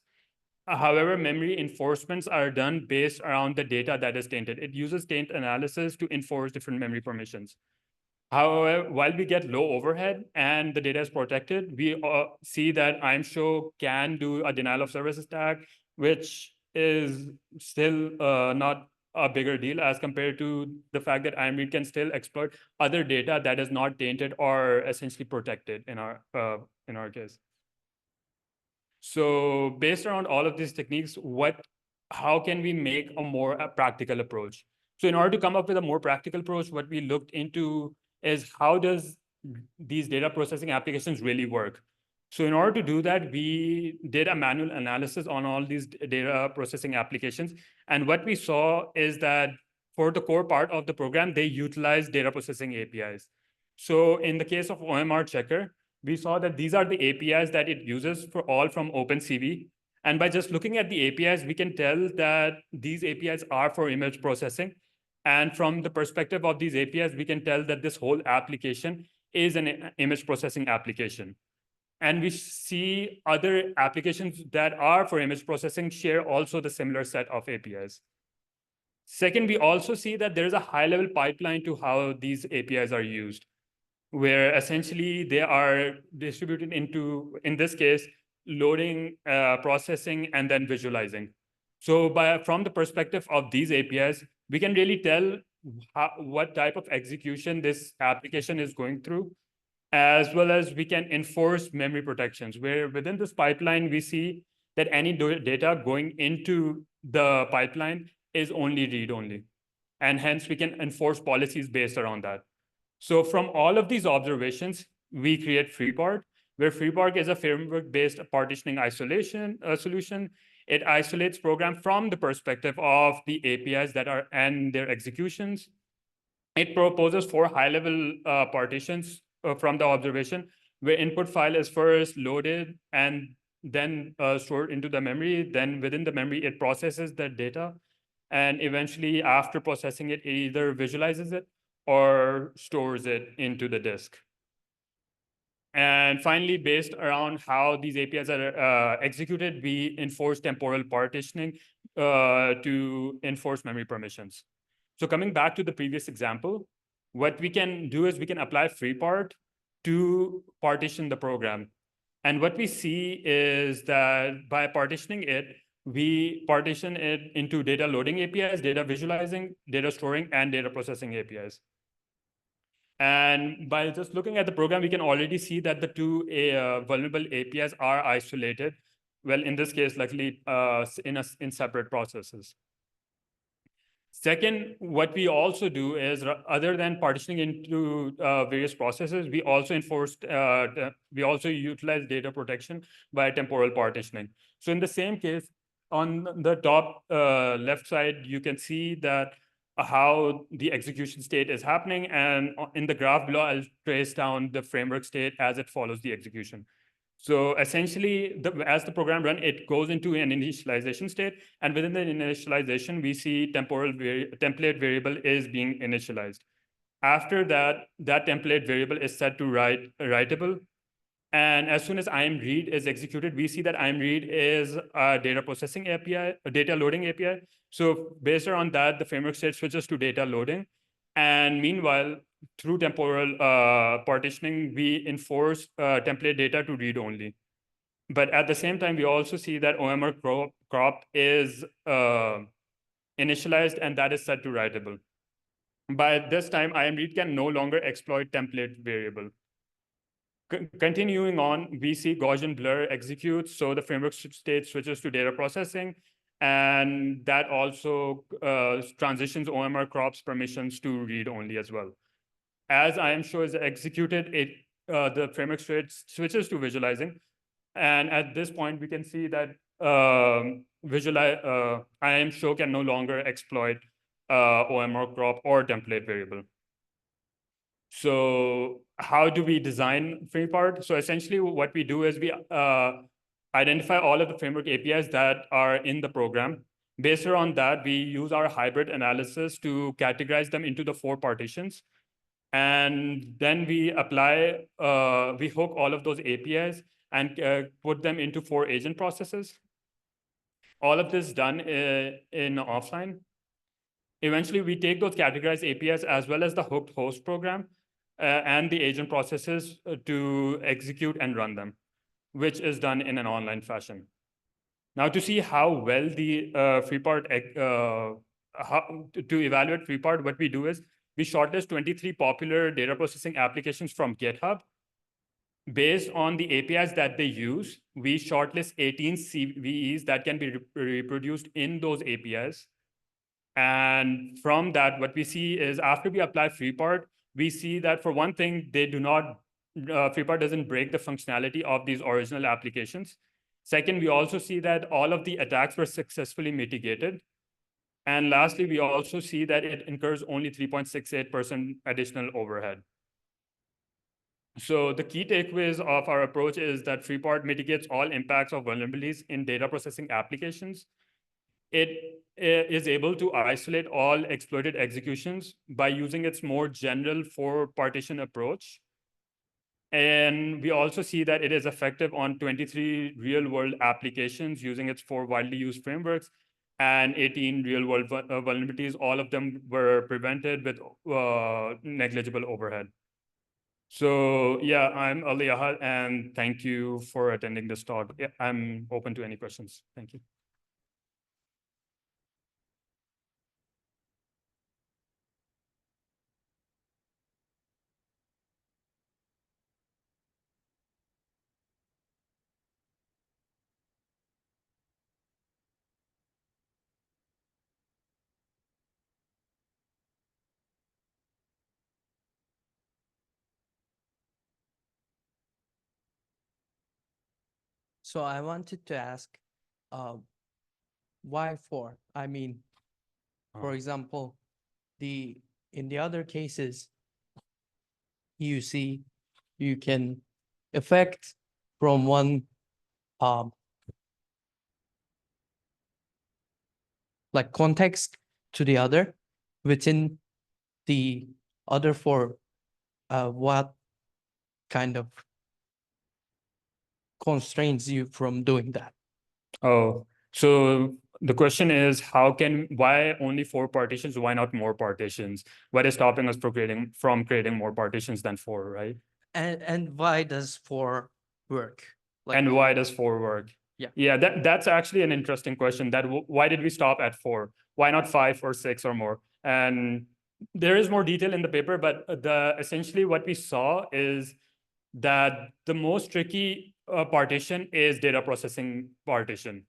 However, memory enforcements are done based around the data that is tainted. It uses taint analysis to enforce different memory permissions. However, while we get low overhead and the data is protected, we see that IAMShow can do a denial of service attack, which is still not a bigger deal as compared to the fact that IAMRead can still exploit other data that is not tainted or essentially protected in our case. So based around all of these techniques, how can we make a more practical approach? So in order to come up with a more practical approach, what we looked into is how does these data processing applications really work? So in order to do that, we did a manual analysis on all these data processing applications. And what we saw is that for the core part of the program, they utilize data processing APIs. So in the case of OMR checker, we saw that these are the APIs that it uses for all from OpenCV. And by just looking at the APIs, we can tell that these APIs are for image processing. And from the perspective of these APIs, we can tell that this whole application is an image processing application. And we see other applications that are for image processing share also the similar set of APIs. Second, we also see that there's a high-level pipeline to how these APIs are used, where essentially they are distributed into, in this case, loading, processing, and then visualizing. So from the perspective of these APIs, we can really tell what type of execution this application is going through, as well as we can enforce memory protections, where within this pipeline, we see that any data going into the pipeline is only read-only. And hence, we can enforce policies based around that. So from all of these observations, we create FreePart, where FreePart is a framework-based partitioning isolation solution. It isolates program from the perspective of the APIs that are and their executions. It proposes 4 high-level partitions from the observation, where input file is first loaded and then stored into the memory. Then within the memory, it processes that data. And eventually, after processing it, it either visualizes it or stores it into the disk. And finally, based around how these APIs are executed, we enforce temporal partitioning to enforce memory permissions. So coming back to the previous example, what we can do is we can apply FreePart to partition the program. And what we see is that by partitioning it, we partition it into data loading APIs, data visualizing, data storing, and data processing APIs. And by just looking at the program, we can already see that the 2 vulnerable APIs are isolated. Well, in this case, luckily, in separate processes. Second, what we also do is, other than partitioning into various processes, we also utilize data protection by temporal partitioning. So in the same case, on the top left side, you can see that how the execution state is happening. And in the graph below, I'll trace down the framework state as it follows the execution. So essentially, as the program runs, it goes into an initialization state. And within the initialization, we see template variable is being initialized. After that, that template variable is set to writable. And as soon as IMRead is executed, we see that IMRead is a data processing API, a data loading API. So based on that, the framework state switches to data loading. And meanwhile, through temporal partitioning, we enforce template data to read only. But at the same time, we also see that OMR crop is initialized, and that is set to writable. By this time, IMRead can no longer exploit template variable. Continuing on, we see Gaussian blur executes, so the framework state switches to data processing, and that also transitions OMR crops permissions to read only as well. As IMShow is executed, the framework state switches to visualizing, and at this point, we can see that IMShow can no longer exploit OMR crop or template variable. So how do we design FreePart? So essentially what we do is we identify all of the framework APIs that are in the program. Based on that, we use our hybrid analysis to categorize them into the 4 partitions. And then we apply, we hook all of those APIs and put them into 4 agent processes. All of this done in offline. Eventually, we take those categorized APIs as well as the hooked host program and the agent processes to execute and run them, which is done in an online fashion. Now, to see how well the FreePart, to evaluate FreePart, what we do is we shortlist 23 popular data processing applications from GitHub. Based on the APIs that they use, we shortlist 18 CVEs that can be reproduced in those APIs. And from that, what we see is after we apply FreePart, we see that for one thing, they do not, FreePart doesn't break the functionality of these original applications. Second, we also see that all of the attacks were successfully mitigated. And lastly, we also see that it incurs only 3.68% additional overhead. So the key takeaways of our approach is that FreePart mitigates all impacts of vulnerabilities in data processing applications. It is able to isolate all exploited executions by using its more general four partition approach. And we also see that it is effective on 23 real world applications using its four widely used frameworks and 18 real world vulnerabilities. All of them were prevented with negligible overhead. So yeah, I'm Ali Ahad, and thank you for attending this talk. Yeah, I'm open to any questions. Thank you. So I wanted to ask, why four? I mean, for example, in the other cases, you see, you can affect from one like context to the other within the other four. What kind of constrains you from doing that? Oh, so the question is, why only four partitions? Why not more partitions? What is stopping us from creating more partitions than four, right? And why does four work? And why does four work? Yeah, that's actually an interesting question. Why did we stop at four? Why not 5 or 6 or more? And there is more detail in the paper, but essentially what we saw is that the most tricky partition is data processing partition.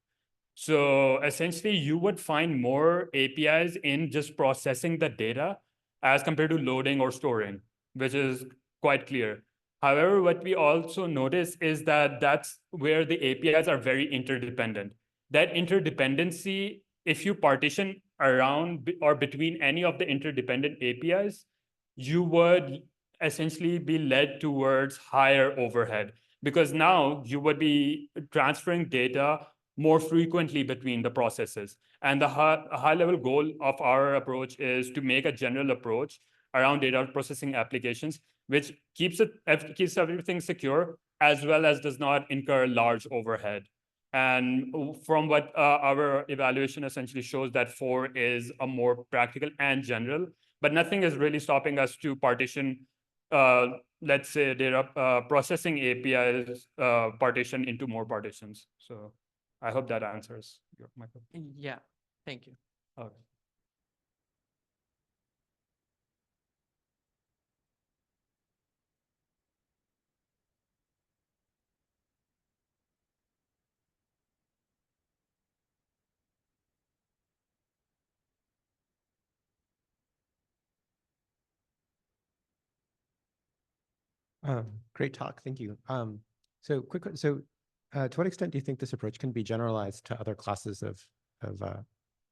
So essentially, you would find more APIs in just processing the data as compared to loading or storing, which is quite clear. However, what we also notice is that that's where the APIs are very interdependent. That interdependency, if you partition around or between any of the interdependent APIs, you would essentially be led towards higher overhead, because now you would be transferring data more frequently between the processes. And the high level goal of our approach is to make a general approach around data processing applications, which keeps everything secure, as well as does not incur large overhead. And from what our evaluation essentially shows, that 4 is a more practical and general, but nothing is really stopping us to partition, let's say, data processing APIs partition into more partitions. So I hope that answers my question. Yeah, thank you. Okay. Great talk, thank you. So to what extent do you think this approach can be generalized to other classes of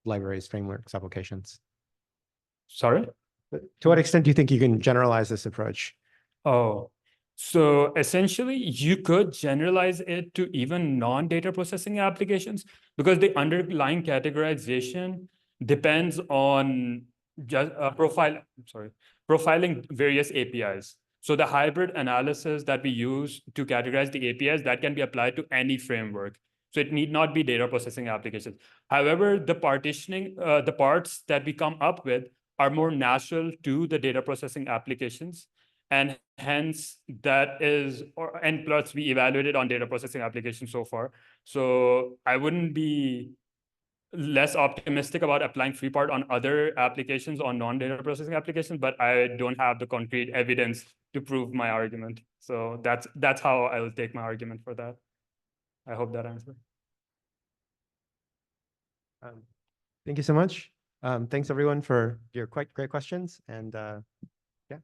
libraries, frameworks, applications? Sorry? To what extent do you think you can generalize this approach? Oh, so essentially you could generalize it to even non-data processing applications, because the underlying categorization depends on just profiling various APIs. So the hybrid analysis that we use to categorize the APIs, that can be applied to any framework. So it need not be data processing applications. However, the partitioning, the parts that we come up with are more natural to the data processing applications. And hence that is, and plus we evaluated on data processing applications so far. So I wouldn't be less optimistic about applying FreePart on other applications, on non-data processing applications, but I don't have the concrete evidence to prove my argument. So that's how I will take my argument for that. I hope that answers. Thank you so much. Thanks everyone for your quite great questions, and yeah.